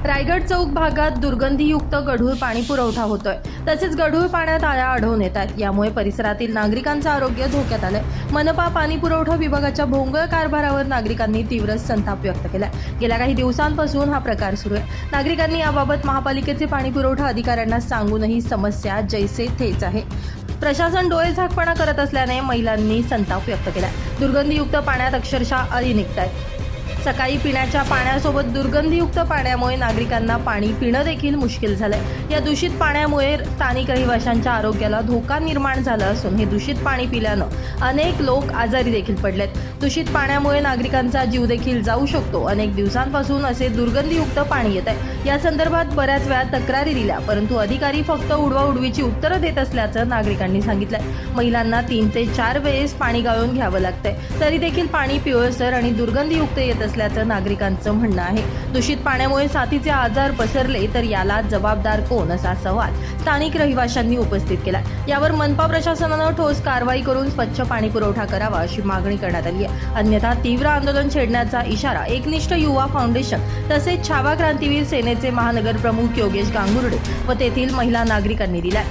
रायगड चौक भागात दुर्गंधीयुक्त गढूळ पाणी पुरवठा होतोय। तसेच गढूळ पाण्यात आळ्या आढळून येतात। यामुळे परिसरातील नागरिकांचं आरोग्य धोक्यात आलंय। मनपा पाणी पुरवठा विभागाच्या भोंगळ कारभारावर नागरिकांनी तीव्र संताप व्यक्त केलाय। गेल्या काही दिवसांपासून हा प्रकार सुरू आहे। नागरिकांनी याबाबत महापालिकेचे पाणी पुरवठा अधिकाऱ्यांना सांगूनही समस्या जैसे थेच आहे। प्रशासन डोळेझाकपणा करत असल्याने महिलांनी संताप व्यक्त केला। दुर्गंधीयुक्त पाण्यात अक्षरशः अळी निघतायत। सकाळी पिण्याच्या पाण्यासोबत दुर्गंधीयुक्त पाण्यामुळे नागरिकांना पाणी पिणं देखील मुश्किल झालंय। या दूषित पाण्यामुळे स्थानिक रहिवाशांच्या आरोग्याला धोका निर्माण झाला असून हे दूषित पाणी पिल्यानं अनेक लोक आजारी देखील पडलेत। दूषित पाण्यामुळे नागरिकांचा जीव देखील जाऊ शकतो। अनेक दिवसांपासून असे दुर्गंधीयुक्त पाणी येत आहे। या संदर्भात बऱ्याच वेळा तक्रारी दिल्या, परंतु अधिकारी फक्त उडवाउडवीची उत्तरं देत असल्याचं नागरिकांनी सांगितलंय। महिलांना 3 ते 4 वेळेस पाणी गाळून घ्यावं लागतंय, तरी देखील पाणी पिवळसर आणि दुर्गंधीयुक्त येत असल्याचं नागरिकांचं म्हणणं आहे। दूषित पाण्यामुळे साथीचे आजार पसरले तर याला जबाबदार कोण, असा सवाल स्थानिक रहिवाशांनी उपस्थित केला। यावर मनपा प्रशासनानं ठोस कारवाई करून स्वच्छ पाणी पुरवठा करावा अशी मागणी करण्यात आली आहे। अन्यथा तीव्र आंदोलन छेडण्याचा इशारा एकनिष्ठ युवा फाउंडेशन तसेच छावा क्रांतीवीर सेनेचे महानगर प्रमुख योगेश गांगुर्डे व तेथील महिला नागरिकांनी दिलाय।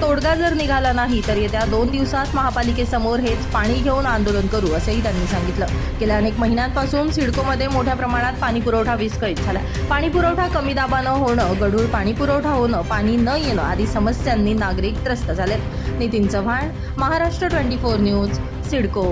तोडगा जर निघाला नाही तर येत्या 2 दिवसात महापालिकेसमोर हेच पाणी घेऊन आंदोलन करू, असेही त्यांनी सांगितलं। गेल्या अनेक महिन्यांपासून सिडकोमध्ये मोठ्या प्रमाणात पाणी पुरवठा विस्कळीत झाला। पाणी पुरवठा कमी दाबानं होणं, गढूळ पाणी पुरवठा होणं, पाणी न येणं आदी समस्यांनी नागरिक त्रस्त झालेत। नितीन चव्हाण, महाराष्ट्र 24 न्यूज, सिडको।